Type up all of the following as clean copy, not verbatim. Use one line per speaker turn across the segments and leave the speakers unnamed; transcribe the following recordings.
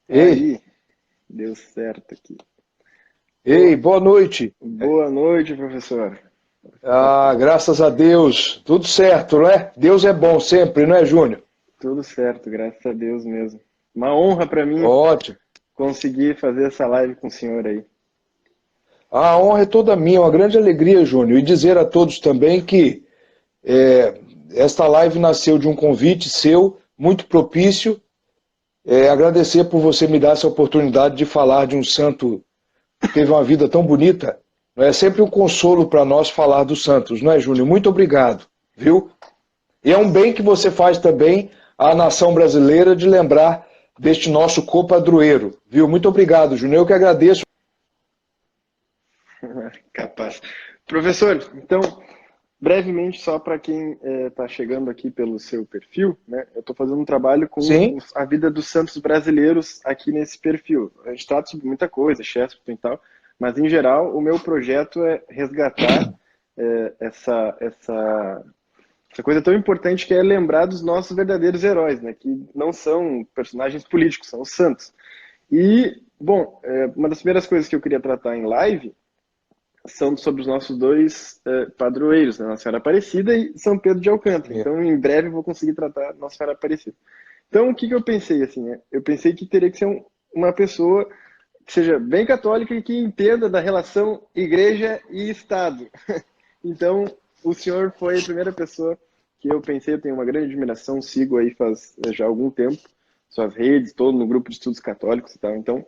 Ei,
Aí, deu certo aqui.
ei, boa noite.
Boa noite, professor.
Graças a Deus, tudo certo, não é? Deus é bom sempre, não é, Júnior?
Tudo certo, graças a Deus mesmo. Uma honra para mim
Ótimo.
conseguir fazer essa live com o senhor aí.
A honra é toda minha, uma grande alegria, Júnior, e dizer a todos também que esta live nasceu de um convite seu, muito propício. Agradecer por você me dar essa oportunidade de falar de um santo que teve uma vida tão bonita. Não é sempre um consolo para nós falar dos santos, não é, Júnior? Muito obrigado, viu? E é um bem que você faz também à nação brasileira de lembrar deste nosso copadroeiro, viu? Muito obrigado, Júnior. Eu que agradeço.
Capaz. Professor, então, brevemente, só para quem está chegando aqui pelo seu perfil, né? Eu estou fazendo um trabalho com
Sim,
a vida dos santos brasileiros aqui nesse perfil. A gente trata sobre muita coisa, Chesterton e tal, mas em geral o meu projeto é resgatar essa coisa tão importante que é lembrar dos nossos verdadeiros heróis, né? Que não são personagens políticos, são os santos. E, bom, uma das primeiras coisas que eu queria tratar em live são sobre os nossos dois padroeiros, né? Nossa Senhora Aparecida e São Pedro de Alcântara. Então, em breve, eu vou conseguir tratar Nossa Senhora Aparecida. Então, o que eu pensei, assim, né? Eu pensei que teria que ser uma pessoa que seja bem católica e que entenda da relação igreja e Estado. Então, o senhor foi a primeira pessoa que eu pensei, eu tenho uma grande admiração, sigo aí faz já algum tempo, suas redes, todo no grupo de estudos católicos e tal. Então,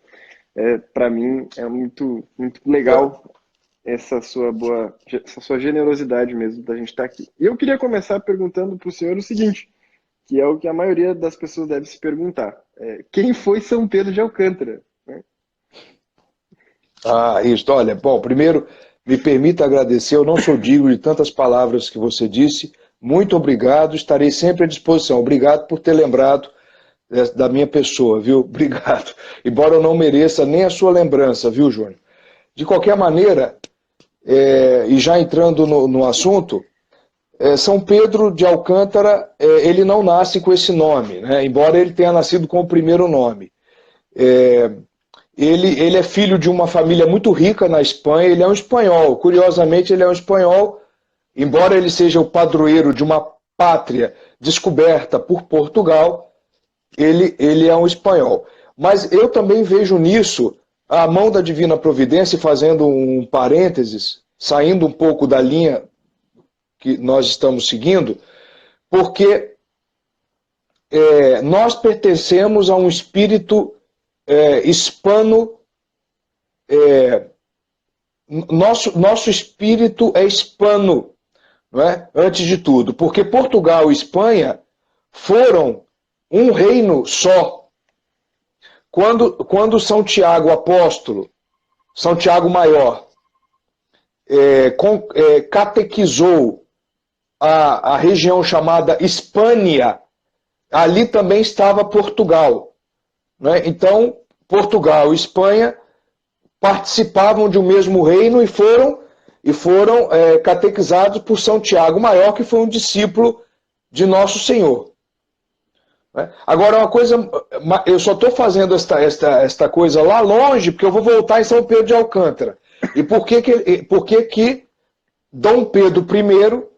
para mim, é muito, muito legal essa sua generosidade mesmo da gente estar aqui. E eu queria começar perguntando para o senhor o seguinte, que é o que a maioria das pessoas deve se perguntar. Quem foi São Pedro de Alcântara? Né?
isso. Olha, bom, primeiro, me permita agradecer. Eu não sou digno de tantas palavras que você disse. Muito obrigado, estarei sempre à disposição. Obrigado por ter lembrado da minha pessoa, viu? Obrigado. Embora eu não mereça nem a sua lembrança, viu, Júnior? De qualquer maneira, e já entrando no assunto, São Pedro de Alcântara, ele não nasce com esse nome, né? Embora ele tenha nascido com o primeiro nome. Ele é filho de uma família muito rica na Espanha, ele é um espanhol. Curiosamente, ele é um espanhol, embora ele seja o padroeiro de uma pátria descoberta por Portugal, ele é um espanhol. Mas eu também vejo nisso a mão da Divina Providência, fazendo um parênteses, saindo um pouco da linha que nós estamos seguindo, porque nós pertencemos a um espírito hispano. Nosso espírito é hispano, não é? Antes de tudo, porque Portugal e Espanha foram um reino só. Quando São Tiago Apóstolo, São Tiago Maior, catequizou a região chamada Hispânia, ali também estava Portugal. Né? Então, Portugal e Espanha participavam de um mesmo reino e foram catequizados por São Tiago Maior, que foi um discípulo de Nosso Senhor. Né? Agora, uma coisa, eu só estou fazendo esta coisa lá longe, porque eu vou voltar em São Pedro de Alcântara. E por que Dom Pedro I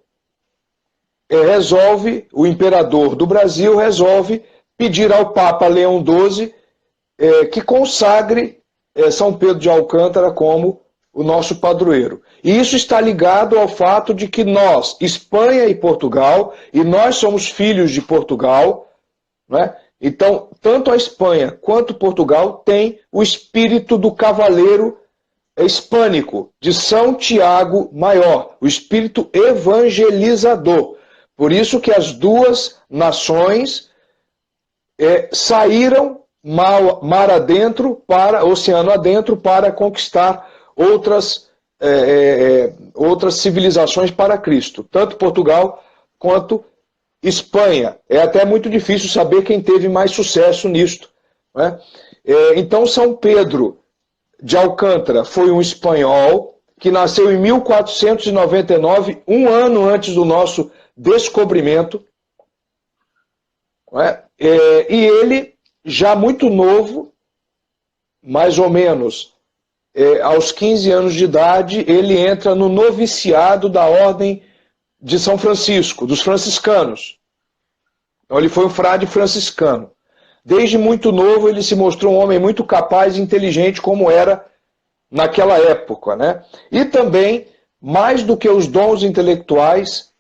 o imperador do Brasil, resolve pedir ao Papa Leão XII que consagre São Pedro de Alcântara como o nosso padroeiro. E isso está ligado ao fato de que nós, Espanha e Portugal, e nós somos filhos de Portugal, né? Então, tanto a Espanha quanto Portugal têm o espírito do cavaleiro hispânico, de São Tiago Maior, o espírito evangelizador. Por isso que as duas nações saíram mar adentro, oceano adentro, para conquistar outras civilizações para Cristo, tanto Portugal quanto Espanha. É até muito difícil saber quem teve mais sucesso nisto. Né? Então, São Pedro de Alcântara foi um espanhol que nasceu em 1499, um ano antes do nosso descobrimento. E ele, já muito novo, mais ou menos aos 15 anos de idade, ele entra no noviciado da Ordem de São Francisco, dos franciscanos. Então ele foi um frade franciscano. Desde muito novo ele se mostrou um homem muito capaz e inteligente, como era naquela época, né? E também, mais do que os dons intelectuais,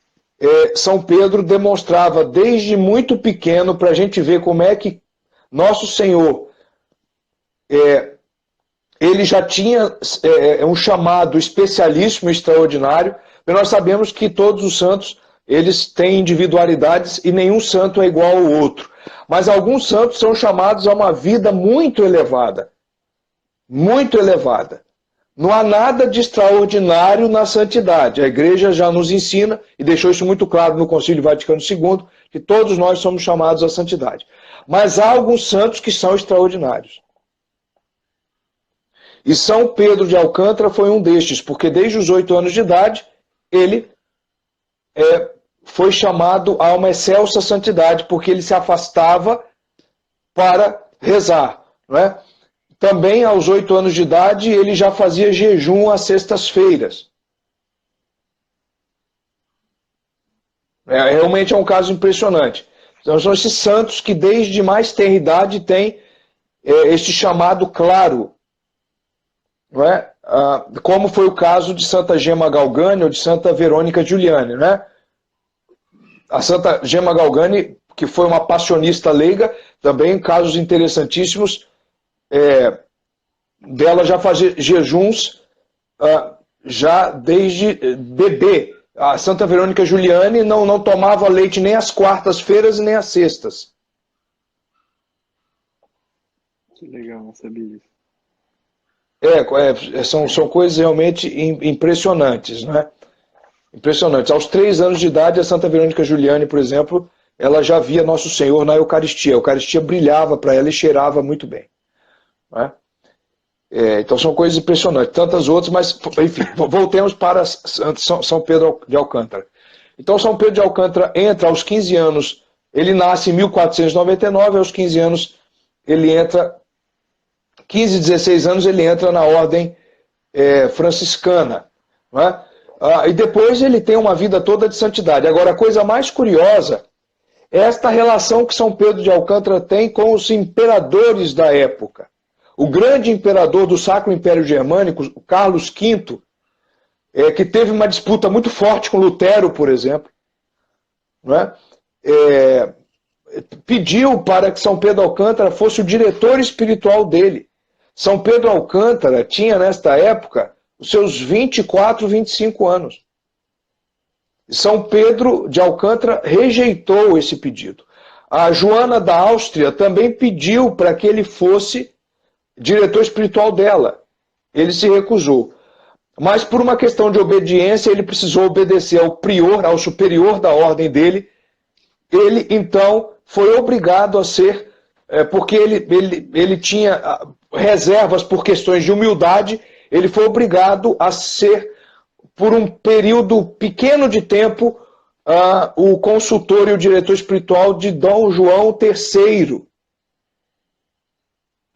São Pedro demonstrava desde muito pequeno, para a gente ver como é que Nosso Senhor, ele já tinha um chamado especialíssimo, extraordinário, porque nós sabemos que todos os santos, eles têm individualidades e nenhum santo é igual ao outro. Mas alguns santos são chamados a uma vida muito elevada. Muito elevada. Não há nada de extraordinário na santidade. A igreja já nos ensina, e deixou isso muito claro no Concílio Vaticano II, que todos nós somos chamados à santidade. Mas há alguns santos que são extraordinários. E São Pedro de Alcântara foi um destes, porque desde os 8 anos de idade, ele foi chamado a uma excelsa santidade, porque ele se afastava para rezar, não é? Também, aos 8 anos de idade, ele já fazia jejum às sextas-feiras. Realmente é um caso impressionante. Então, são esses santos que, desde mais tenra idade, têm este chamado claro. Não é? Como foi o caso de Santa Gemma Galgani ou de Santa Verônica Giuliani. Né? A Santa Gemma Galgani, que foi uma passionista leiga, também casos interessantíssimos, dela já fazer jejuns já desde bebê. A Santa Verônica Giuliani não tomava leite nem às quartas-feiras e nem às sextas.
Que legal, não sabia isso.
São coisas realmente impressionantes, né? Impressionantes. Aos 3 anos de idade, a Santa Verônica Giuliani, por exemplo, ela já via Nosso Senhor na Eucaristia. A Eucaristia brilhava para ela e cheirava muito bem. Né? Então são coisas impressionantes. Tantas outras, mas, enfim, voltemos para São Pedro de Alcântara. Então São Pedro de Alcântara entra aos 15 anos, ele nasce em 1499, aos 15 anos ele entra... 15, 16 anos ele entra na ordem franciscana. Não é? E depois ele tem uma vida toda de santidade. Agora, a coisa mais curiosa é esta relação que São Pedro de Alcântara tem com os imperadores da época. O grande imperador do Sacro Império Germânico, o Carlos V, que teve uma disputa muito forte com Lutero, por exemplo, não é? Pediu para que São Pedro de Alcântara fosse o diretor espiritual dele. São Pedro de Alcântara tinha, nesta época, os seus 24, 25 anos. São Pedro de Alcântara rejeitou esse pedido. A Joana da Áustria também pediu para que ele fosse diretor espiritual dela. Ele se recusou. Mas por uma questão de obediência, ele precisou obedecer ao prior, ao superior da ordem dele. Ele, então, foi obrigado a ser, porque ele tinha reservas por questões de humildade, ele foi obrigado a ser, por um período pequeno de tempo, o consultor e o diretor espiritual de Dom João III,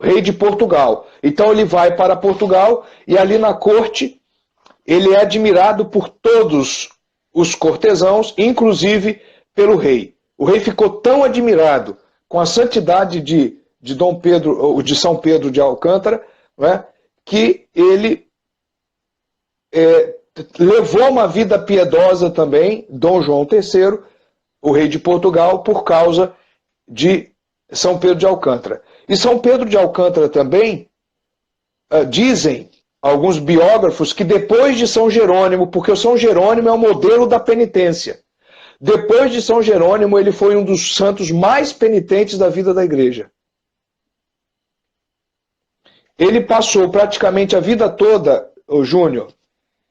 rei de Portugal. Então ele vai para Portugal e ali na corte ele é admirado por todos os cortesãos, inclusive pelo rei. O rei ficou tão admirado com a santidade de Dom Pedro, ou de São Pedro de Alcântara, né, que ele levou uma vida piedosa também, Dom João III, o rei de Portugal, por causa de São Pedro de Alcântara. E São Pedro de Alcântara também, dizem alguns biógrafos, que depois de São Jerônimo, porque o São Jerônimo é o modelo da penitência, depois de São Jerônimo ele foi um dos santos mais penitentes da vida da igreja. Ele passou praticamente a vida toda, o Júnior,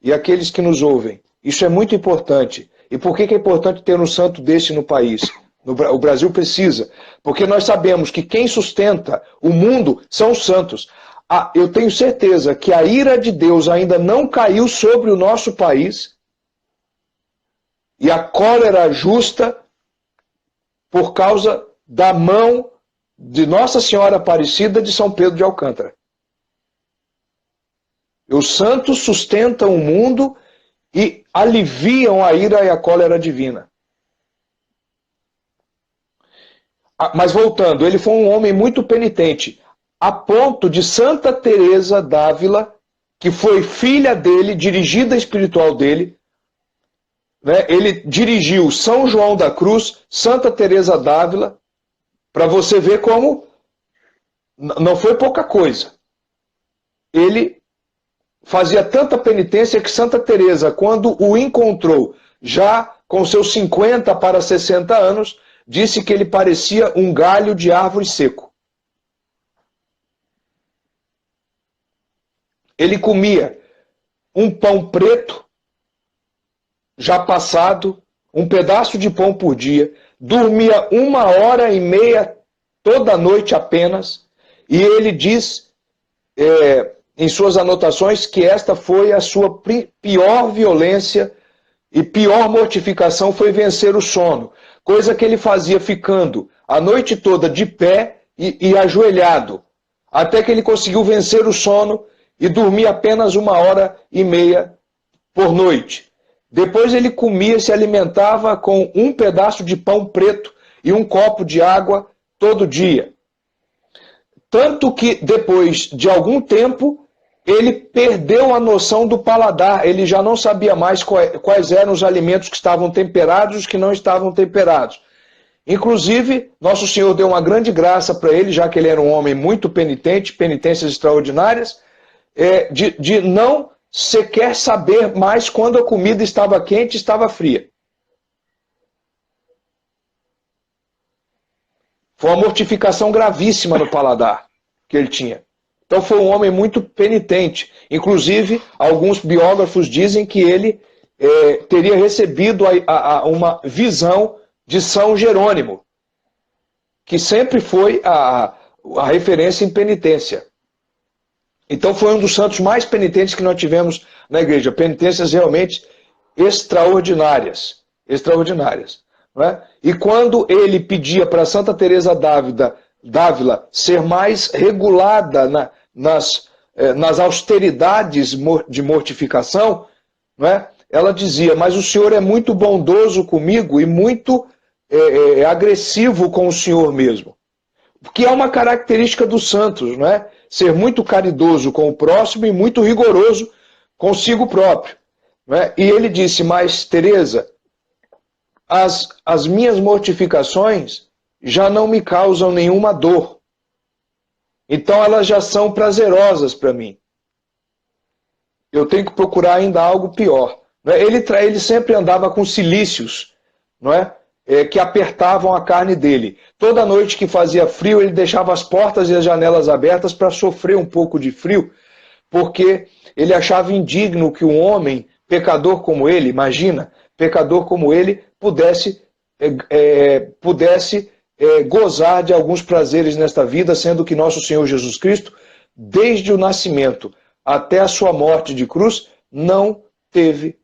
e aqueles que nos ouvem, isso é muito importante. E por que é importante ter um santo desse no país? O Brasil precisa, porque nós sabemos que quem sustenta o mundo são os santos. Eu tenho certeza que a ira de Deus ainda não caiu sobre o nosso país, e a cólera justa por causa da mão de Nossa Senhora Aparecida de São Pedro de Alcântara. Os santos sustentam o mundo e aliviam a ira e a cólera divina. Mas voltando, ele foi um homem muito penitente, a ponto de Santa Teresa d'Ávila, que foi filha dele, dirigida espiritual dele, né? Ele dirigiu São João da Cruz, Santa Teresa d'Ávila, para você ver como não foi pouca coisa. Ele fazia tanta penitência que Santa Teresa, quando o encontrou, já com seus 50 para 60 anos, disse que ele parecia um galho de árvore seco. Ele comia um pão preto, já passado, um pedaço de pão por dia, dormia 1h30 toda noite apenas, e ele diz em suas anotações que esta foi a sua pior violência e pior mortificação foi vencer o sono, coisa que ele fazia ficando a noite toda de pé e ajoelhado, até que ele conseguiu vencer o sono e dormia apenas 1h30 por noite. Depois ele comia, se alimentava com um pedaço de pão preto e um copo de água todo dia. Tanto que depois de algum tempo, ele perdeu a noção do paladar, ele já não sabia mais quais eram os alimentos que estavam temperados e os que não estavam temperados. Inclusive, Nosso Senhor deu uma grande graça para ele, já que ele era um homem muito penitente, penitências extraordinárias, de não sequer saber mais quando a comida estava quente e estava fria. Foi uma mortificação gravíssima no paladar que ele tinha. Então foi um homem muito penitente. Inclusive, alguns biógrafos dizem que ele teria recebido uma visão de São Jerônimo, que sempre foi a referência em penitência. Então foi um dos santos mais penitentes que nós tivemos na igreja. Penitências realmente extraordinárias. Extraordinárias. Não é? E quando ele pedia para Santa Teresa d'Ávila ser mais regulada nas austeridades de mortificação, não é? Ela dizia, mas o Senhor é muito bondoso comigo e muito agressivo com o Senhor mesmo. Que é uma característica dos santos, não é? Ser muito caridoso com o próximo e muito rigoroso consigo próprio. Não é? E ele disse, mas Teresa, as minhas mortificações já não me causam nenhuma dor. Então elas já são prazerosas para mim. Eu tenho que procurar ainda algo pior. Não é? Ele sempre andava com cilícios, não é? Que apertavam a carne dele. Toda noite que fazia frio, ele deixava as portas e as janelas abertas para sofrer um pouco de frio, porque ele achava indigno que um homem, pecador como ele, imagina, pecador como ele, pudesse gozar de alguns prazeres nesta vida, sendo que nosso Senhor Jesus Cristo, desde o nascimento até a sua morte de cruz, não teve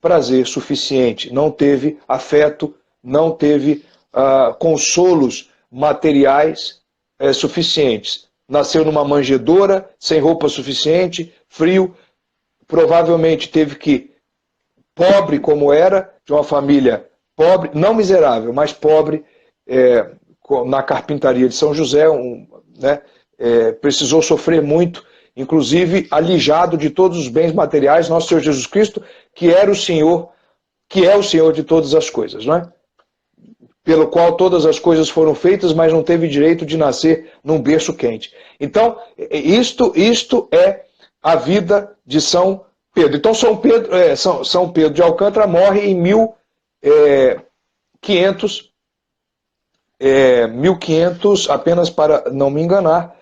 prazer suficiente, não teve afeto, não teve consolos materiais suficientes. Nasceu numa manjedoura, sem roupa suficiente, frio, provavelmente teve que, pobre como era, de uma família pobre, não miserável, mas pobre, na carpintaria de São José, precisou sofrer muito, inclusive alijado de todos os bens materiais, nosso Senhor Jesus Cristo, que era o Senhor, que é o Senhor de todas as coisas, não é? Pelo qual todas as coisas foram feitas, mas não teve direito de nascer num berço quente. Então, isto é a vida de São Pedro. Então, São Pedro de Alcântara morre em 1500, apenas para não me enganar,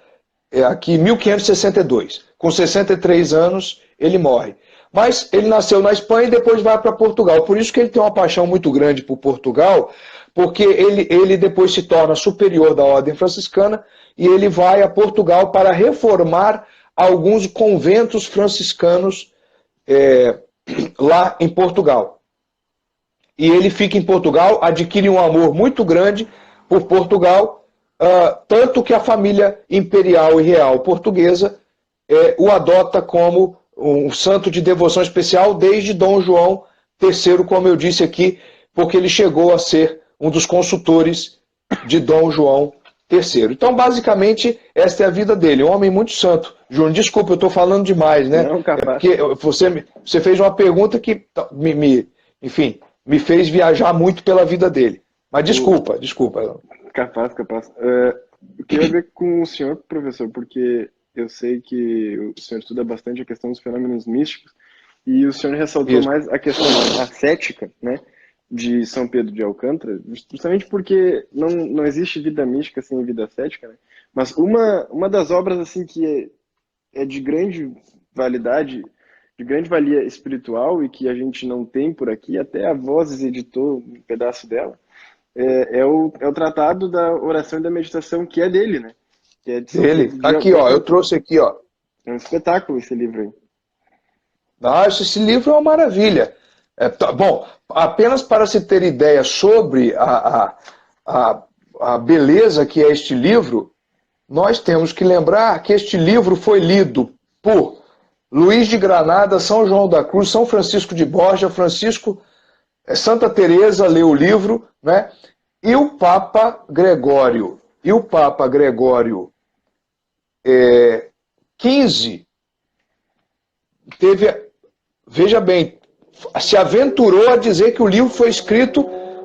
aqui 1562. Com 63 anos, ele morre. Mas ele nasceu na Espanha e depois vai para Portugal. Por isso que ele tem uma paixão muito grande por Portugal, porque ele depois se torna superior da ordem franciscana e ele vai a Portugal para reformar alguns conventos franciscanos lá em Portugal. E ele fica em Portugal, adquire um amor muito grande por Portugal, tanto que a família imperial e real portuguesa o adota como um santo de devoção especial desde Dom João III, como eu disse aqui, porque ele chegou a ser um dos consultores de Dom João III. Então, basicamente, esta é a vida dele, um homem muito santo. Júnior, desculpa, eu estou falando demais, né?
Não, capaz.
É porque você fez uma pergunta que, enfim, me fez viajar muito pela vida dele. Mas desculpa.
Capaz. Eu queria ver com o senhor, professor, porque eu sei que o senhor estuda bastante a questão dos fenômenos místicos, e o senhor ressaltou mais a questão ascética, né, de São Pedro de Alcântara, justamente porque não existe vida mística sem vida ascética, né? Mas uma das obras assim que é de grande validade, de grande valia espiritual e que a gente não tem por aqui, até a Vozes editou um pedaço dela, é o Tratado da Oração e da Meditação, que é dele, né? Que é
dele. Aqui, ó, eu trouxe aqui, ó.
É um espetáculo esse livro aí.
Esse livro é uma maravilha. Bom, apenas para se ter ideia sobre a beleza que é este livro, nós temos que lembrar que este livro foi lido por Luís de Granada, São João da Cruz, São Francisco de Borja, Santa Teresa leu o livro, né? E o Papa Gregório XV veja bem, se aventurou a dizer que o livro foi escrito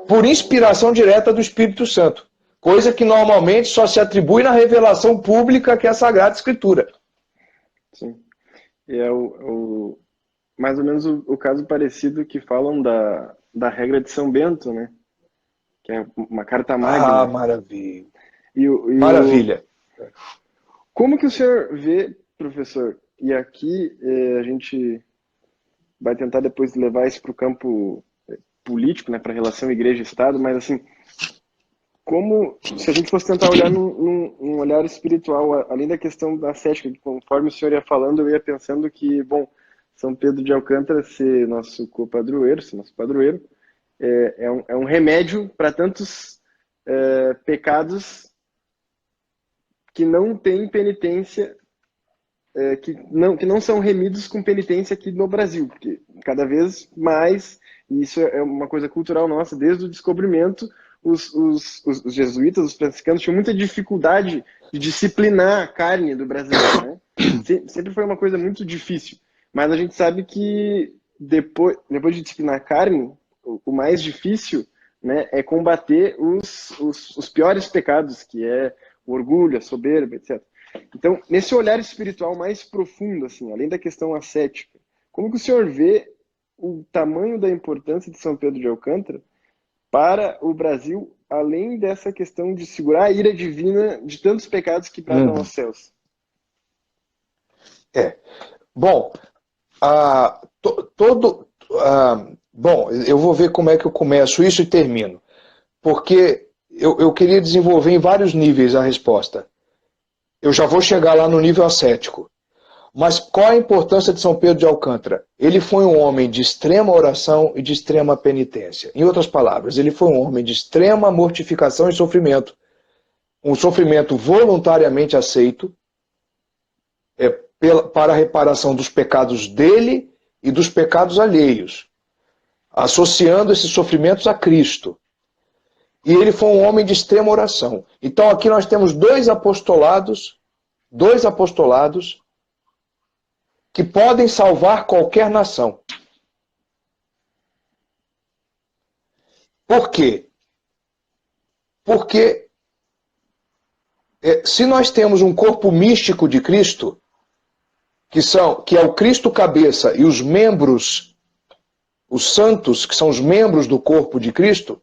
por inspiração direta do Espírito Santo, coisa que normalmente só se atribui na revelação pública que é a Sagrada Escritura.
Sim. E é mais ou menos o caso parecido que falam da regra de São Bento, né? Que é uma carta magna.
Maravilha.
Maravilha. Como que o senhor vê, professor? E aqui a gente vai tentar depois levar isso para o campo político, né, para a relação igreja-estado, mas assim, como se a gente fosse tentar olhar num olhar espiritual, além da questão da ascética, que conforme o senhor ia falando, eu ia pensando que, bom, São Pedro de Alcântara ser nosso copadroeiro, ser nosso padroeiro, é um remédio para tantos pecados que não têm penitência, que não são remidos com penitência aqui no Brasil, porque cada vez mais, e isso é uma coisa cultural nossa, desde o descobrimento, os jesuítas, os franciscanos tinham muita dificuldade de disciplinar a carne do brasileiro, né? Sempre foi uma coisa muito difícil, mas a gente sabe que depois de disciplinar a carne, o mais difícil, né, é combater os piores pecados, que é o orgulho, a soberba, etc. Então, nesse olhar espiritual mais profundo, assim, além da questão ascética, como que o senhor vê o tamanho da importância de São Pedro de Alcântara para o Brasil, além dessa questão de segurar a ira divina de tantos pecados que bradam aos céus?
Bom, bom, eu vou ver como é que eu começo isso e termino, porque eu queria desenvolver em vários níveis a resposta. Eu já vou chegar lá no nível ascético. Mas qual a importância de São Pedro de Alcântara? Ele foi um homem de extrema oração e de extrema penitência. Em outras palavras, ele foi um homem de extrema mortificação e sofrimento. Um sofrimento voluntariamente aceito para a reparação dos pecados dele e dos pecados alheios, associando esses sofrimentos a Cristo. E ele foi um homem de extrema oração. Então aqui nós temos dois apostolados que podem salvar qualquer nação. Por quê? Porque se nós temos um corpo místico de Cristo, que é o Cristo cabeça e os membros, os santos, que são os membros do corpo de Cristo,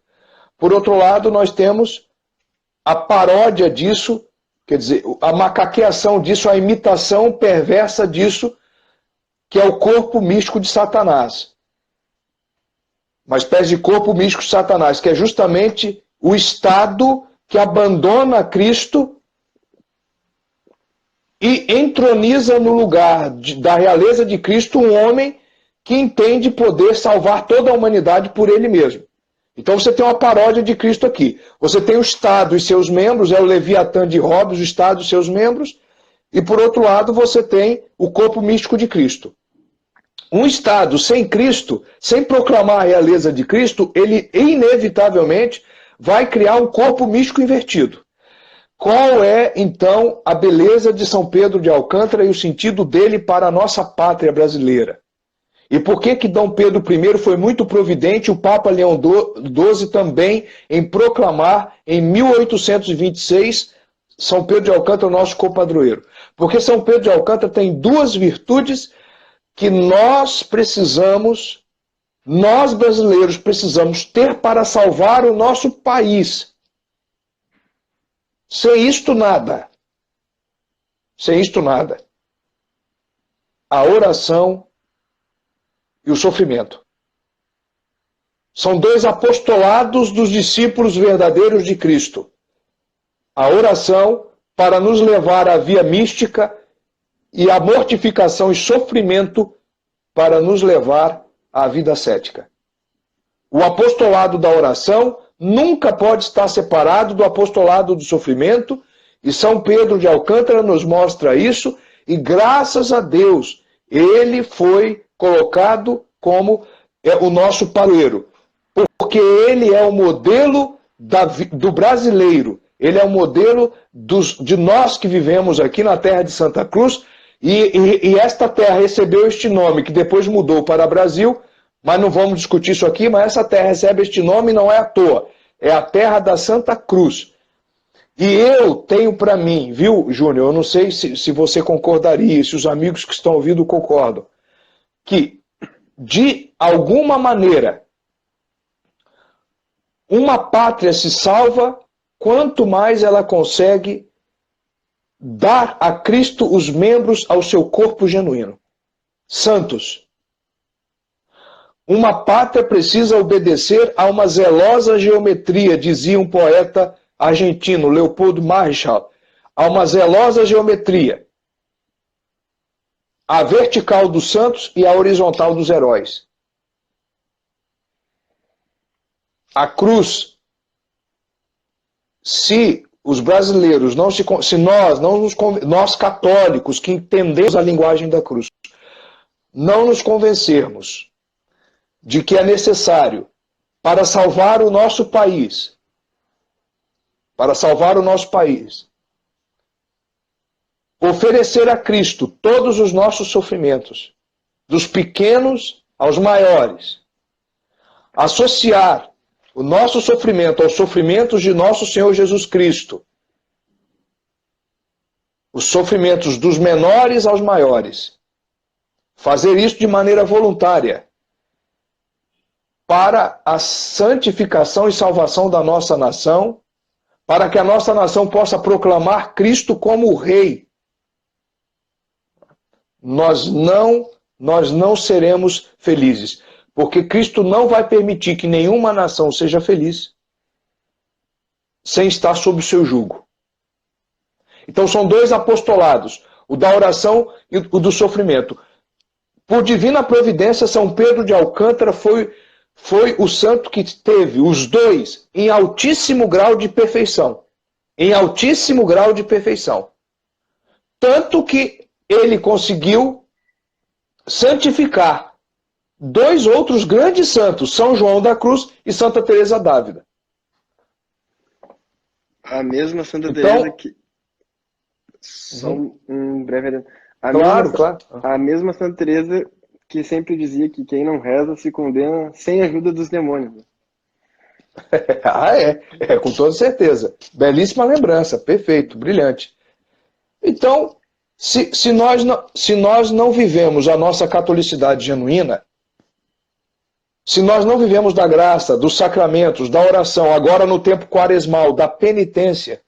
por outro lado, nós temos a paródia disso, quer dizer, a macaqueação disso, a imitação perversa disso, que é o corpo místico de Satanás. Uma espécie de corpo místico de Satanás, que é justamente o Estado que abandona Cristo e entroniza no lugar da realeza de Cristo um homem que entende poder salvar toda a humanidade por ele mesmo. Então você tem uma paródia de Cristo aqui. Você tem o Estado e seus membros, é o Leviatã de Hobbes, o Estado e seus membros, e por outro lado você tem o corpo místico de Cristo. Um Estado sem Cristo, sem proclamar a realeza de Cristo, ele inevitavelmente vai criar um corpo místico invertido. Qual é, então, a beleza de São Pedro de Alcântara e o sentido dele para a nossa pátria brasileira? E por que Dom Pedro I foi muito providente, o Papa Leão XII também, em proclamar, em 1826, São Pedro de Alcântara, nosso compadroeiro? Porque São Pedro de Alcântara tem duas virtudes que nós precisamos, nós brasileiros precisamos ter para salvar o nosso país. Sem isto nada. Sem isto nada. A oração e o sofrimento. São dois apostolados dos discípulos verdadeiros de Cristo. A oração para nos levar à via mística e a mortificação e sofrimento para nos levar à vida cética. O apostolado da oração nunca pode estar separado do apostolado do sofrimento, e São Pedro de Alcântara nos mostra isso, e graças a Deus, ele foi colocado como o nosso padroeiro, porque ele é o modelo do brasileiro, ele é o modelo de nós que vivemos aqui na terra de Santa Cruz, e esta terra recebeu este nome, que depois mudou para Brasil, mas não vamos discutir isso aqui, mas essa terra recebe este nome não é à toa, é a terra da Santa Cruz. E eu tenho para mim, viu, Júnior, eu não sei se você concordaria, se os amigos que estão ouvindo concordam, que, de alguma maneira, uma pátria se salva quanto mais ela consegue dar a Cristo os membros ao seu corpo genuíno. Santos. Uma pátria precisa obedecer a uma zelosa geometria, dizia um poeta argentino, Leopoldo Marechal. A uma zelosa geometria. A vertical dos santos e a horizontal dos heróis. A cruz, se os brasileiros, nós católicos que entendemos a linguagem da cruz, não nos convencermos de que é necessário, para salvar o nosso país, oferecer a Cristo todos os nossos sofrimentos, dos pequenos aos maiores, associar o nosso sofrimento aos sofrimentos de nosso Senhor Jesus Cristo, os sofrimentos dos menores aos maiores, fazer isso de maneira voluntária, para a santificação e salvação da nossa nação, para que a nossa nação possa proclamar Cristo como o Rei. Nós não seremos felizes, porque Cristo não vai permitir que nenhuma nação seja feliz sem estar sob o seu jugo. Então são dois apostolados, o da oração e o do sofrimento. Por divina providência, São Pedro de Alcântara foi o santo que teve os dois em altíssimo grau de perfeição. Em altíssimo grau de perfeição. Tanto que ele conseguiu santificar dois outros grandes santos, São João da Cruz e Santa Teresa d'Ávila.
A mesma Santa Teresa que... Só um breve...
Claro.
A mesma Santa Teresa que sempre dizia que quem não reza se condena sem a ajuda dos demônios.
Com toda certeza. Belíssima lembrança, perfeito, brilhante. Então, se nós não vivemos a nossa catolicidade genuína, se nós não vivemos da graça, dos sacramentos, da oração, agora no tempo quaresmal, da penitência,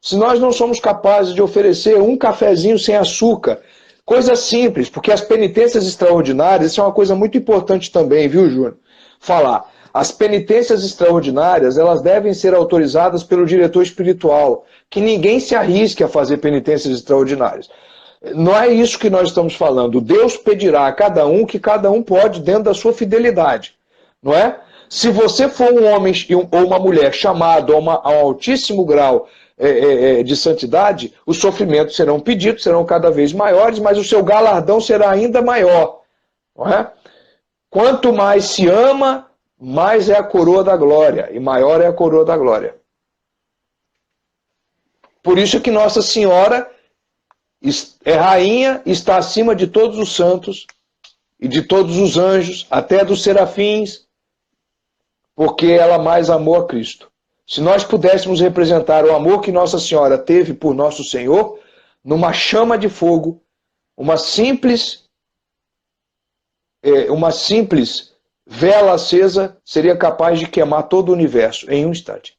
se nós não somos capazes de oferecer um cafezinho sem açúcar, coisa simples, porque as penitências extraordinárias, isso é uma coisa muito importante também, viu, Júnior? Falar. As penitências extraordinárias, elas devem ser autorizadas pelo diretor espiritual, que ninguém se arrisque a fazer penitências extraordinárias. Não é isso que nós estamos falando. Deus pedirá a cada um que cada um pode dentro da sua fidelidade, não é? Se você for um homem ou uma mulher chamado a um altíssimo grau de santidade, os sofrimentos serão pedidos, serão cada vez maiores, mas o seu galardão será ainda maior. não é? Quanto mais se ama, mais é a coroa da glória, e maior é a coroa da glória. Por isso que Nossa Senhora é rainha, está acima de todos os santos e de todos os anjos, até dos serafins, porque ela mais amou a Cristo. Se nós pudéssemos representar o amor que Nossa Senhora teve por nosso Senhor, numa chama de fogo, uma simples vela acesa seria capaz de queimar todo o universo em um instante.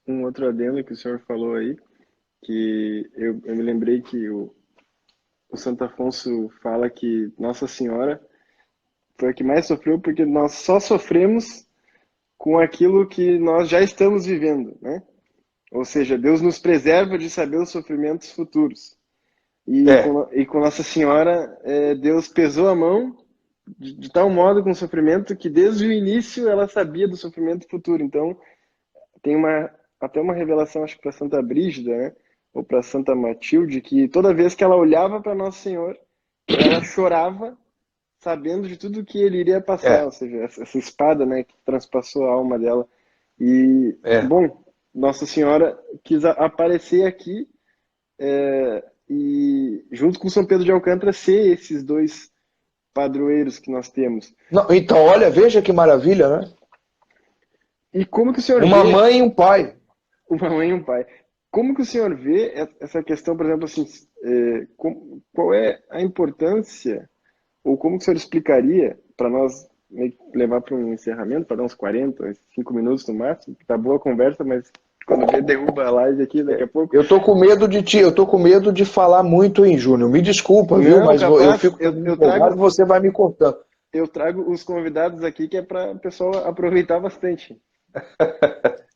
Um outro adendo que o senhor falou aí, que eu me lembrei que o Santo Afonso fala que Nossa Senhora foi a que mais sofreu, porque nós só sofremos com aquilo que nós já estamos vivendo, né? Ou seja, Deus nos preserva de saber os sofrimentos futuros. E com Nossa Senhora, Deus pesou a mão de tal modo com o sofrimento que desde o início ela sabia do sofrimento futuro. Então, tem até uma revelação, acho que para Santa Brígida, né? Ou para Santa Matilde, que toda vez que ela olhava para Nosso Senhor, ela chorava sabendo de tudo que ele iria passar, ou seja, essa espada, né, que transpassou a alma dela. E, bom, Nossa Senhora quis aparecer aqui e, junto com São Pedro de Alcântara, ser esses dois padroeiros que nós temos.
Não, então, olha, veja que maravilha, né?
E como que o senhor
Uma
vê...
mãe e um pai.
Uma mãe e um pai. Como que o senhor vê essa questão, por exemplo, assim, qual é a importância, ou como que o senhor explicaria, para nós levar para um encerramento, para dar uns 45 minutos no máximo, tá boa a conversa, mas quando vê, derruba a live aqui daqui a pouco.
Eu tô com medo de falar muito, hein, Júnior? Me desculpa, viu? Mas
capaz,
eu fico empolgado e você vai me cortando.
Eu trago os convidados aqui que é para o pessoal aproveitar bastante.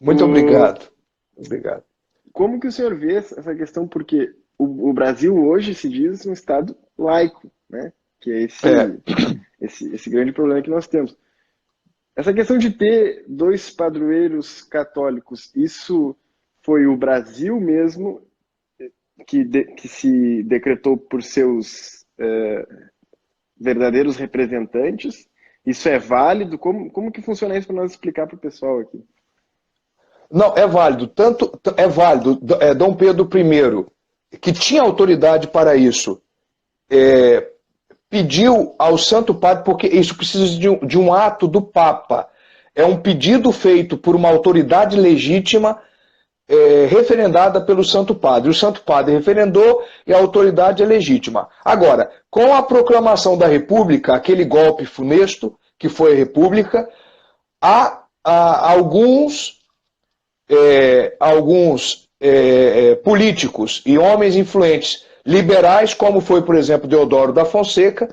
Muito obrigado. Obrigado.
Como que o senhor vê essa questão? Porque o Brasil hoje se diz um estado laico, né? Que é esse grande problema que nós temos. Essa questão de ter dois padroeiros católicos, isso foi o Brasil mesmo que se decretou por seus verdadeiros representantes? Isso é válido? Como que funciona isso para nós explicar para o pessoal aqui?
Não, é válido. É válido. Dom Pedro I, que tinha autoridade para isso, pediu ao Santo Padre, porque isso precisa de um ato do Papa. É um pedido feito por uma autoridade legítima, referendada pelo Santo Padre. O Santo Padre referendou e a autoridade é legítima. Agora, com a proclamação da República, aquele golpe funesto que foi a República, há alguns políticos e homens influentes liberais, como foi, por exemplo, Deodoro da Fonseca,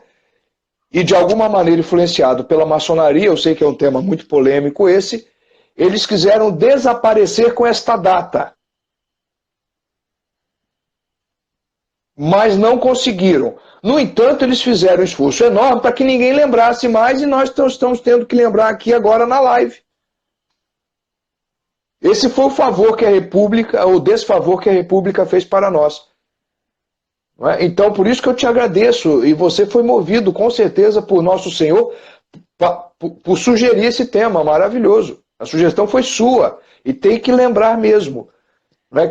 e de alguma maneira influenciado pela maçonaria, eu sei que é um tema muito polêmico esse, eles quiseram desaparecer com esta data. Mas não conseguiram. No entanto, eles fizeram um esforço enorme para que ninguém lembrasse mais, e nós estamos tendo que lembrar aqui agora na live. Esse foi o favor que a República, ou o desfavor que a República fez para nós. Então, por isso que eu te agradeço, e você foi movido, com certeza, por Nosso Senhor, por sugerir esse tema maravilhoso. A sugestão foi sua, e tem que lembrar mesmo,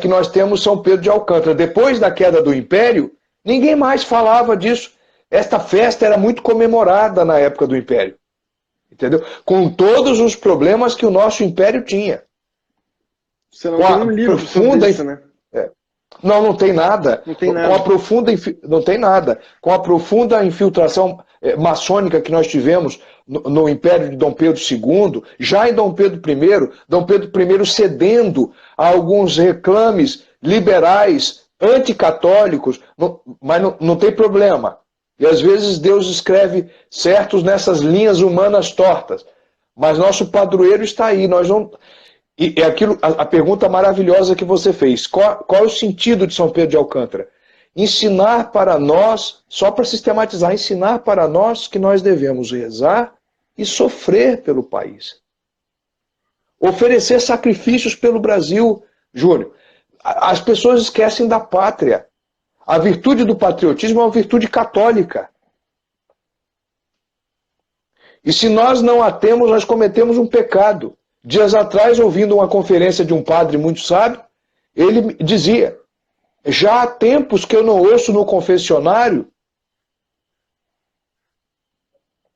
que nós temos São Pedro de Alcântara. Depois da queda do Império, ninguém mais falava disso. Esta festa era muito comemorada na época do Império, entendeu? Com todos os problemas que o nosso Império tinha.
Você não tem um livro sobre isso, né?
Não tem nada.
Não tem nada.
Não tem nada. Com a profunda infiltração maçônica que nós tivemos no Império de Dom Pedro II, já em Dom Pedro I cedendo a alguns reclames liberais, anticatólicos, mas não tem problema. E às vezes Deus escreve certos nessas linhas humanas tortas. Mas nosso padroeiro está aí. Nós não... E é a pergunta maravilhosa que você fez. Qual é o sentido de São Pedro de Alcântara? Ensinar para nós, só para sistematizar, ensinar para nós que nós devemos rezar e sofrer pelo país. Oferecer sacrifícios pelo Brasil, Júnior. As pessoas esquecem da pátria. A virtude do patriotismo é uma virtude católica. E se nós não a temos, nós cometemos um pecado. Dias atrás, ouvindo uma conferência de um padre muito sábio, ele dizia: já há tempos que eu não ouço no confessionário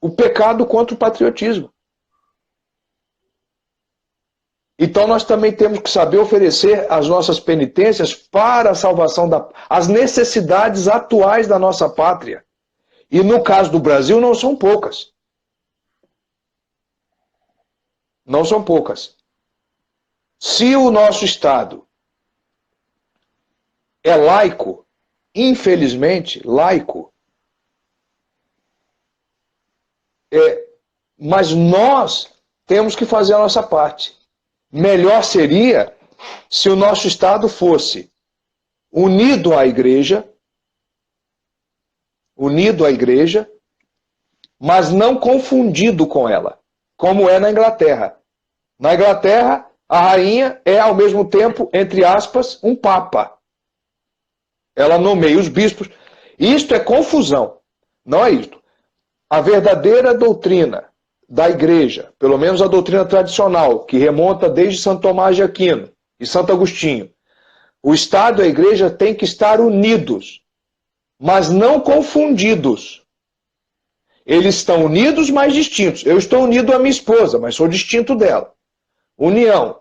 o pecado contra o patriotismo. Então nós também temos que saber oferecer as nossas penitências para a salvação as necessidades atuais da nossa pátria. E no caso do Brasil não são poucas. Não são poucas. Se o nosso Estado é laico, infelizmente laico, mas nós temos que fazer a nossa parte. Melhor seria se o nosso Estado fosse unido à Igreja, mas não confundido com ela, como é na Inglaterra. Na Inglaterra, a rainha é, ao mesmo tempo, entre aspas, um papa. Ela nomeia os bispos. Isto é confusão. Não é isto. A verdadeira doutrina da Igreja, pelo menos a doutrina tradicional, que remonta desde Santo Tomás de Aquino e Santo Agostinho, o Estado e a Igreja têm que estar unidos, mas não confundidos. Eles estão unidos, mas distintos. Eu estou unido à minha esposa, mas sou distinto dela. União.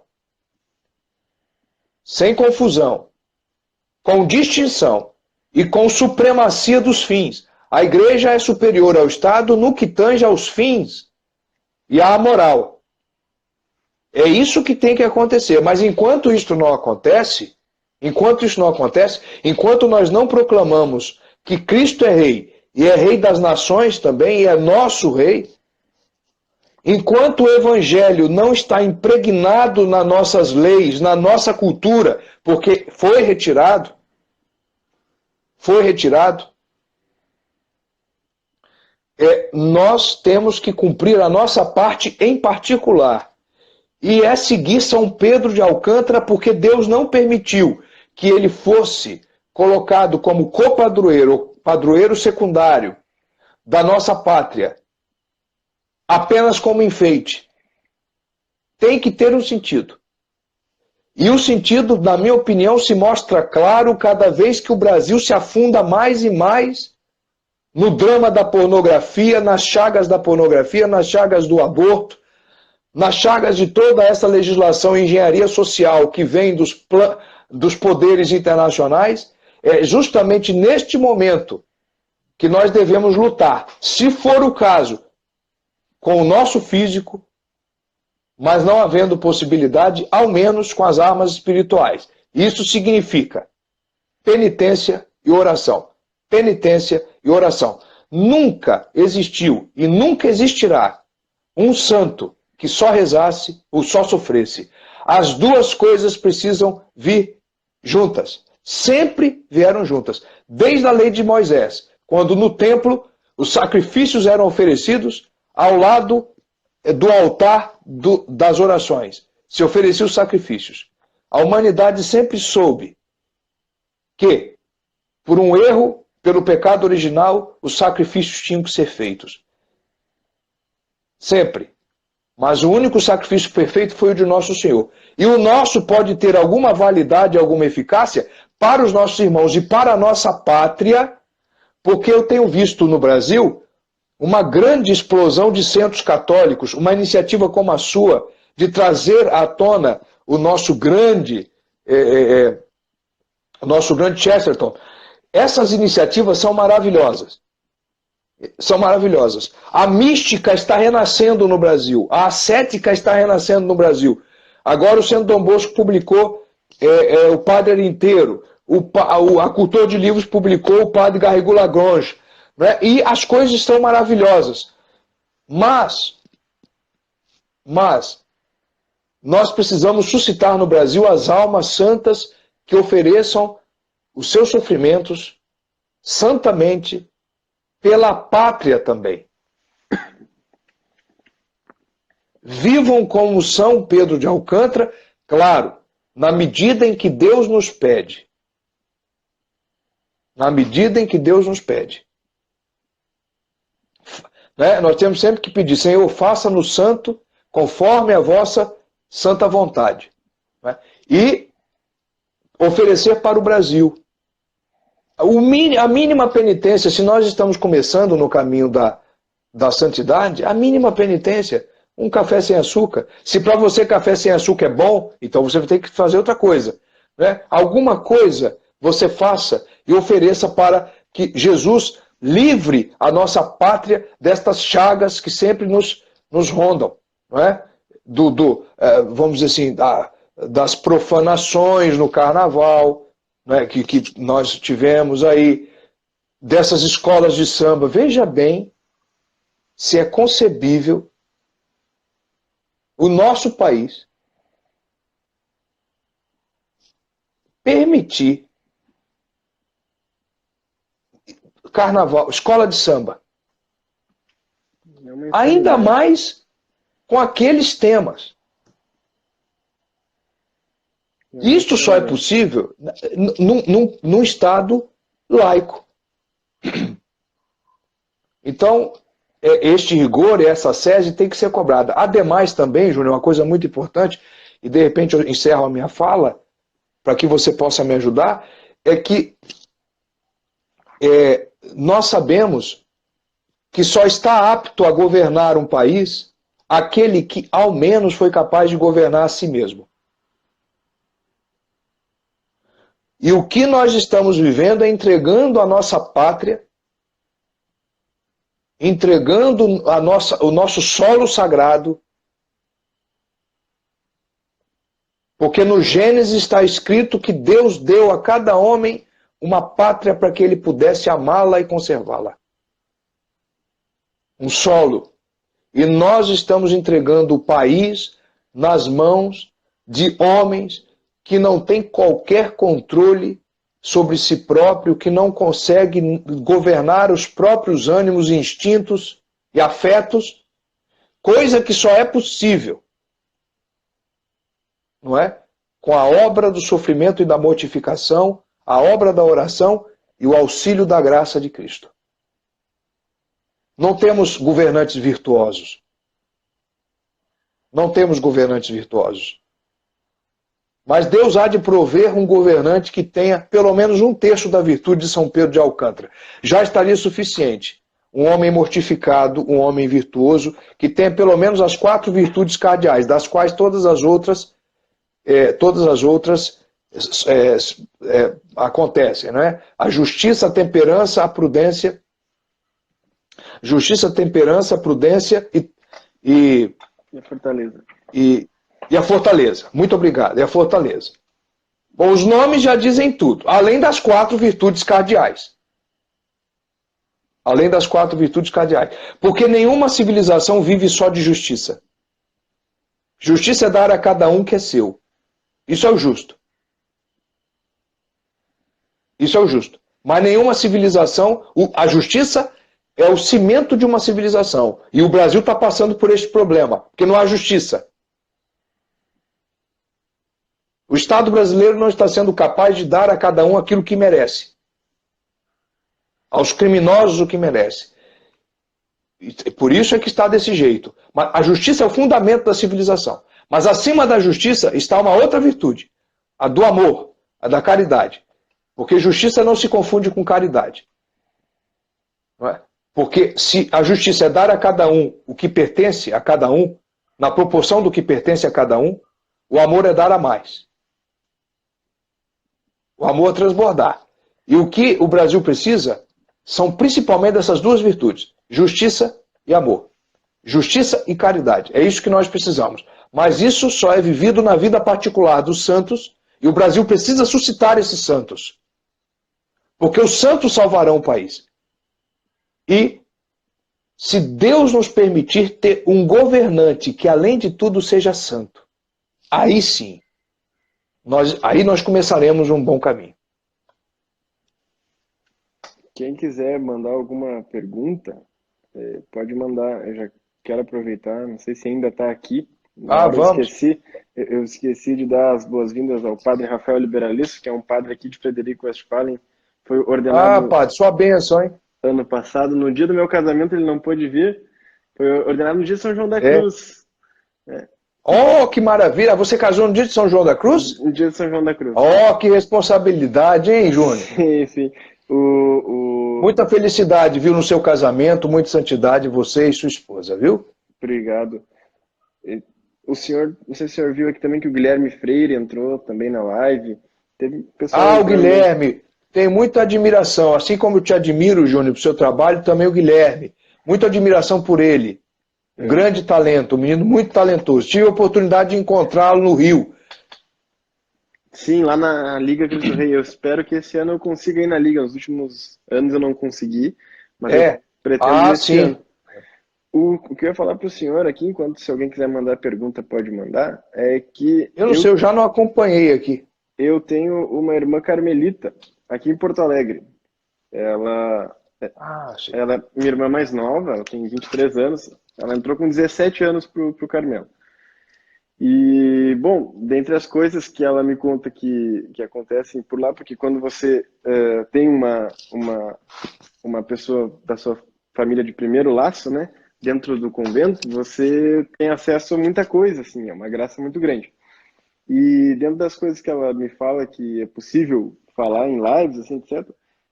Sem confusão. Com distinção. E com supremacia dos fins. A Igreja é superior ao Estado no que tange aos fins e à moral. É isso que tem que acontecer. Mas enquanto isso não acontece, enquanto nós não proclamamos que Cristo é Rei, e é Rei das nações também, e é nosso Rei, enquanto o Evangelho não está impregnado nas nossas leis, na nossa cultura, porque foi retirado, nós temos que cumprir a nossa parte em particular. E é seguir São Pedro de Alcântara, porque Deus não permitiu que ele fosse colocado como copadroeiro, padroeiro secundário da nossa pátria, apenas como enfeite. Tem que ter um sentido. E o sentido, na minha opinião, se mostra claro cada vez que o Brasil se afunda mais e mais no drama da pornografia, nas chagas da pornografia, nas chagas do aborto, nas chagas de toda essa legislação e engenharia social que vem dos poderes internacionais. É justamente neste momento que nós devemos lutar, se for o caso, com o nosso físico, mas não havendo possibilidade, ao menos com as armas espirituais. Isso significa penitência e oração. Penitência e oração. Nunca existiu e nunca existirá um santo que só rezasse ou só sofresse. As duas coisas precisam vir juntas. Sempre vieram juntas. Desde a lei de Moisés, quando no templo os sacrifícios eram oferecidos ao lado do altar das orações. Se ofereciam os sacrifícios. A humanidade sempre soube que, por um erro, pelo pecado original, os sacrifícios tinham que ser feitos. Sempre. Mas o único sacrifício perfeito foi o de nosso Senhor. E o nosso pode ter alguma validade, alguma eficácia para os nossos irmãos e para a nossa pátria, porque eu tenho visto no Brasil uma grande explosão de centros católicos, uma iniciativa como a sua, de trazer à tona o nosso grande Chesterton. Essas iniciativas são maravilhosas. São maravilhosas. A mística está renascendo no Brasil. A ascética está renascendo no Brasil. Agora o Centro Dom Bosco publicou o Padre Arinteiro. A Cultura de Livros publicou o Padre Garrigou Lagrange. Né? E as coisas estão maravilhosas. Mas nós precisamos suscitar no Brasil as almas santas que ofereçam os seus sofrimentos santamente pela pátria também. Vivam como São Pedro de Alcântara, claro, na medida em que Deus nos pede. na medida em que Deus nos pede. Né? Nós temos sempre que pedir, Senhor, faça no santo conforme a vossa santa vontade. Né? E oferecer para o Brasil. A mínima penitência, se nós estamos começando no caminho da santidade, a mínima penitência, um café sem açúcar. Se para você café sem açúcar é bom, então você vai ter que fazer outra coisa. Né? Alguma coisa você faça e ofereça para que Jesus livre a nossa pátria destas chagas que sempre nos rondam. Não é? Vamos dizer assim, das profanações no carnaval, né, que nós tivemos aí, dessas escolas de samba. Veja bem se é concebível o nosso país permitir carnaval, escola de samba. Ainda mais com aqueles temas. Isto só é possível num Estado laico. Então, este rigor e essa sese tem que ser cobrada. Ademais também, Júnior, uma coisa muito importante, e de repente eu encerro a minha fala, para que você possa me ajudar, é que nós sabemos que só está apto a governar um país aquele que ao menos foi capaz de governar a si mesmo. E o que nós estamos vivendo é entregando a nossa pátria, entregando o nosso solo sagrado, porque no Gênesis está escrito que Deus deu a cada homem uma pátria para que ele pudesse amá-la e conservá-la. Um solo. E nós estamos entregando o país nas mãos de homens que não têm qualquer controle sobre si próprio, que não conseguem governar os próprios ânimos, instintos e afetos, coisa que só é possível, não é? Com a obra do sofrimento e da mortificação, a obra da oração e o auxílio da graça de Cristo. Não temos governantes virtuosos. Não temos governantes virtuosos. Mas Deus há de prover um governante que tenha pelo menos 1/3 da virtude de São Pedro de Alcântara. Já estaria suficiente. Um homem mortificado, um homem virtuoso, que tenha pelo menos as 4 virtudes cardeais, das quais todas as outras acontecem, não é? A justiça, a temperança, a prudência. Justiça, temperança, prudência e
a fortaleza.
E a fortaleza. Muito obrigado. E a fortaleza. Bom, os nomes já dizem tudo. Além das 4 virtudes cardeais. Além das 4 virtudes cardeais. Porque nenhuma civilização vive só de justiça. Justiça é dar a cada um que é seu. Isso é o justo. Isso é o justo. Mas nenhuma civilização... A justiça é o cimento de uma civilização. E o Brasil está passando por este problema. Porque não há justiça. O Estado brasileiro não está sendo capaz de dar a cada um aquilo que merece. Aos criminosos o que merece. E por isso é que está desse jeito. Mas a justiça é o fundamento da civilização. Mas acima da justiça está uma outra virtude. A do amor, a da caridade. Porque justiça não se confunde com caridade. Não é? Porque se a justiça é dar a cada um o que pertence a cada um, na proporção do que pertence a cada um, o amor é dar a mais. O amor é transbordar. E o que o Brasil precisa são principalmente dessas 2 virtudes. Justiça e amor. Justiça e caridade. É isso que nós precisamos. Mas isso só é vivido na vida particular dos santos. E o Brasil precisa suscitar esses santos. Porque os santos salvarão o país. E se Deus nos permitir ter um governante que além de tudo seja santo, aí sim, aí nós começaremos um bom caminho.
Quem quiser mandar alguma pergunta, pode mandar. Eu já quero aproveitar, não sei se ainda está aqui.
Vamos.
Eu esqueci de dar as boas-vindas ao padre Rafael Liberalisso, que é um padre aqui de Frederico Westphalen, foi
Ah,
ordenado
padre, sua bênção, hein?
ano passado. No dia do meu casamento ele não pôde vir. Foi ordenado no dia de São João da
É.
Cruz.
Oh, que maravilha! Você casou no dia de São João da Cruz?
No dia de São João da Cruz.
Oh, que responsabilidade, hein, Júnior?
Sim, sim.
Muita felicidade, viu, no seu casamento, muita santidade, você e sua esposa, viu?
Obrigado. O senhor, não sei se o senhor viu aqui também que o Guilherme Freire entrou também na live. Teve pessoal
Ah, o
entrando.
Guilherme, tenho muita admiração. Assim como eu te admiro, Júnior, pro seu trabalho, também o Guilherme. Muita admiração por ele. Um grande talento, um menino muito talentoso. Tive a oportunidade de encontrá-lo no Rio.
Sim, lá na Liga Cristo Rei. Eu espero que esse ano eu consiga ir na Liga. Nos últimos anos eu não consegui, mas eu pretendo ir
Ah,
esse
sim.
ano. O que eu ia falar para o senhor aqui, enquanto se alguém quiser mandar pergunta, pode mandar, é que
Eu não sei, eu já não acompanhei aqui.
eu tenho uma irmã carmelita aqui em Porto Alegre. Ela
Sim.
é minha irmã mais nova, ela tem 23 anos. Ela entrou com 17 anos pro Carmelo. E, bom, dentre as coisas que ela me conta que acontecem por lá, porque quando você tem uma pessoa da sua família de primeiro laço, né, dentro do convento, você tem acesso a muita coisa, assim, é uma graça muito grande. E dentro das coisas que ela me fala que é possível falar em lives, assim, etc.,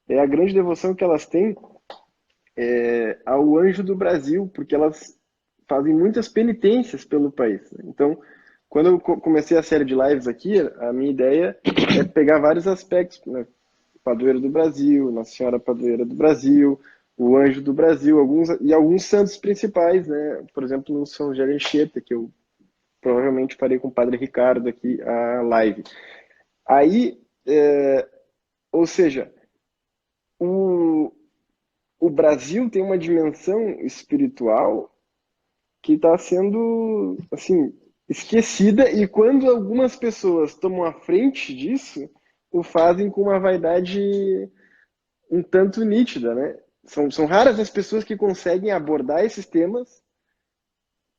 é a grande devoção que elas têm ao Anjo do Brasil, porque elas fazem muitas penitências pelo país. Então, quando eu comecei a série de lives aqui, a minha ideia é pegar vários aspectos, né? Padroeiro do Brasil, Nossa Senhora Padroeira do Brasil, o Anjo do Brasil, alguns santos principais, né? Por exemplo, o São José Anchieta, que eu provavelmente farei com o Padre Ricardo aqui a live. Aí, ou seja, o Brasil tem uma dimensão espiritual que está sendo, assim, esquecida, e quando algumas pessoas tomam a frente disso, o fazem com uma vaidade um tanto nítida, né? São raras as pessoas que conseguem abordar esses temas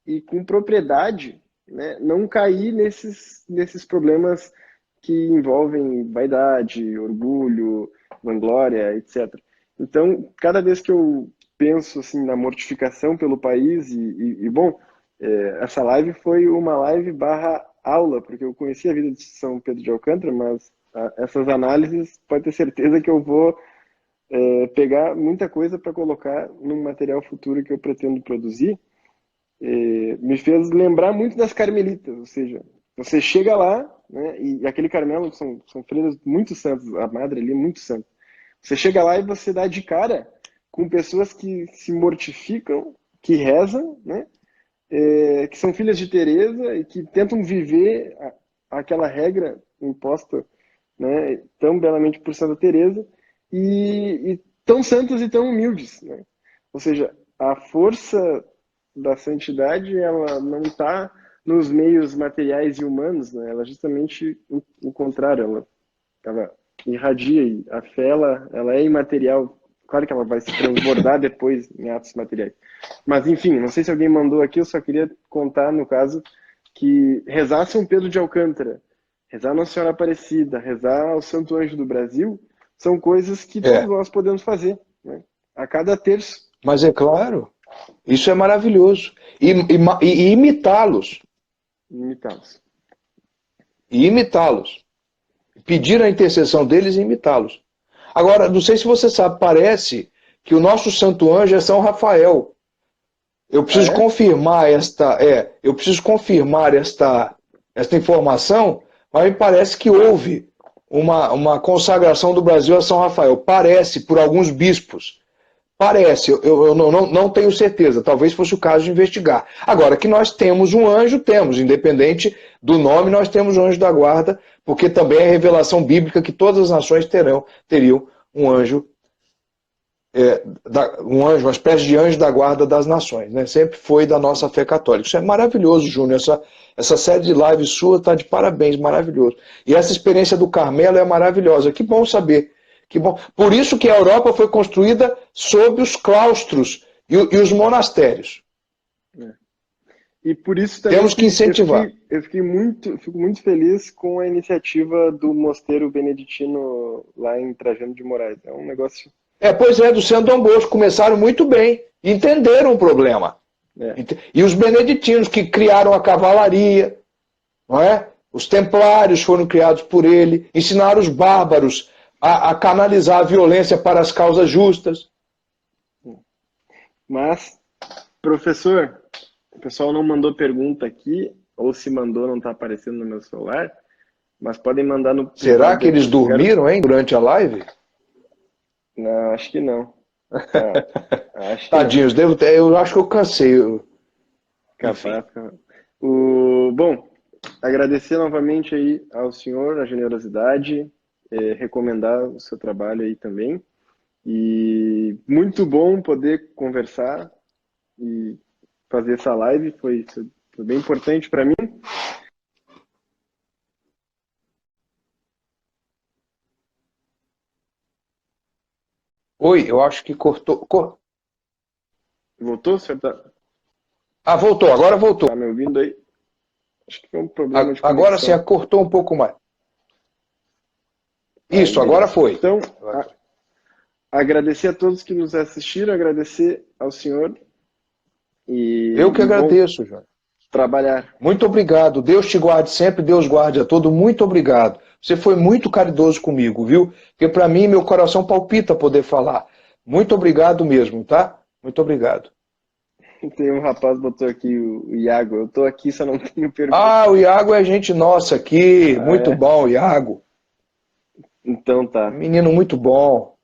e com propriedade, né, não cair nesses problemas que envolvem vaidade, orgulho, vanglória, etc. Então, cada vez que eu penso assim na mortificação pelo país bom, essa live foi uma live barra aula, porque eu conheci a vida de São Pedro de Alcântara, mas essas análises pode ter certeza que eu vou pegar muita coisa para colocar num material futuro que eu pretendo produzir. Me fez lembrar muito das carmelitas, ou seja, você chega lá, né, e aquele Carmelo são freiras muito santas, a madre ali é muito santa. Você chega lá e você dá de cara com pessoas que se mortificam, que rezam, né, que são filhas de Teresa e que tentam viver aquela regra imposta, né, tão belamente por Santa Teresa e tão santas e tão humildes, né? Ou seja, a força da santidade, ela não está nos meios materiais e humanos, né? Ela é justamente o contrário, ela irradia, e a fé ela é imaterial. Claro que ela vai se transbordar depois em atos materiais. Mas, enfim, não sei se alguém mandou aqui, eu só queria contar, no caso, que rezar São Pedro de Alcântara, rezar Nossa Senhora Aparecida, rezar o Santo Anjo do Brasil, são coisas que todos nós podemos fazer, né? A cada terço.
Mas é claro, isso é maravilhoso. E imitá-los.
Imitá-los.
E imitá-los. Pedir a intercessão deles e imitá-los. Agora, não sei se você sabe, parece que o nosso santo anjo é São Rafael. Eu preciso confirmar esta informação, mas me parece que houve uma consagração do Brasil a São Rafael. Parece, por alguns bispos. Parece, eu não tenho certeza, talvez fosse o caso de investigar. Agora, que nós temos um anjo, temos, independente do nome, nós temos um anjo da guarda, porque também é revelação bíblica que todas as nações teriam um anjo, uma espécie de anjo da guarda das nações, né? Sempre foi da nossa fé católica. Isso é maravilhoso, Júnior, essa série de lives sua está de parabéns, maravilhoso. E essa experiência do Carmelo é maravilhosa, que bom saber. Que bom. Por isso que a Europa foi construída sob os claustros e os monastérios.
E por isso também
Temos que incentivar.
fico muito feliz com a iniciativa do Mosteiro Beneditino lá em Trajano de Moraes. É um negócio.
Pois é, do Centro Dom Bosco, começaram muito bem, entenderam o problema.
É.
E os beneditinos que criaram a cavalaria, não é? Os templários foram criados por ele, ensinaram os bárbaros a canalizar a violência para as causas justas.
Mas, professor, o pessoal não mandou pergunta aqui, ou se mandou não está aparecendo no meu celular, mas podem mandar no...
Será que eles dormiram, hein, durante a live?
Não, acho que não. Acho que
Tadinhos, eu acho que eu cansei.
Capaz. Bom, agradecer novamente aí ao senhor a generosidade, recomendar o seu trabalho aí também. E muito bom poder conversar e fazer essa live, foi bem importante para mim.
Oi, eu acho que cortou.
Voltou, senhor?
Voltou, agora voltou.
Tá me ouvindo aí? Acho que foi um problema de conexão.
Agora sim, cortou um pouco mais. Isso, agora foi.
Então, agradecer a todos que nos assistiram, agradecer ao senhor.
Eu que agradeço, João.
Trabalhar.
Muito obrigado. Deus te guarde sempre, Deus guarde a todo. Muito obrigado. Você foi muito caridoso comigo, viu? Porque para mim, meu coração palpita poder falar. Muito obrigado mesmo, tá? Muito obrigado.
Tem um rapaz botou aqui, o Iago. Eu tô aqui, só não tenho pergunta.
O Iago é gente nossa aqui. Muito bom, Iago.
Então tá.
Menino muito bom.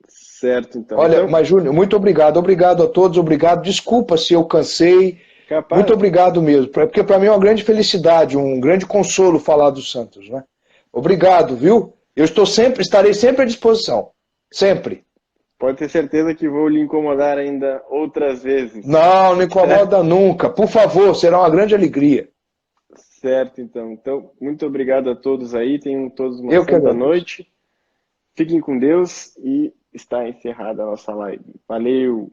Certo, então.
Olha, mas Júnior, muito obrigado. Obrigado a todos, obrigado. Desculpa se eu cansei.
Capaz.
Muito obrigado mesmo. Porque para mim é uma grande felicidade, um grande consolo falar dos Santos, né? Obrigado, viu? Eu estarei sempre à disposição. Sempre.
Pode ter certeza que vou lhe incomodar ainda outras vezes.
Não incomoda nunca. Por favor, será uma grande alegria.
Certo, então. Então, muito obrigado a todos aí. Tenham todos uma santa noite. Fiquem com Deus e está encerrada a nossa live. Valeu!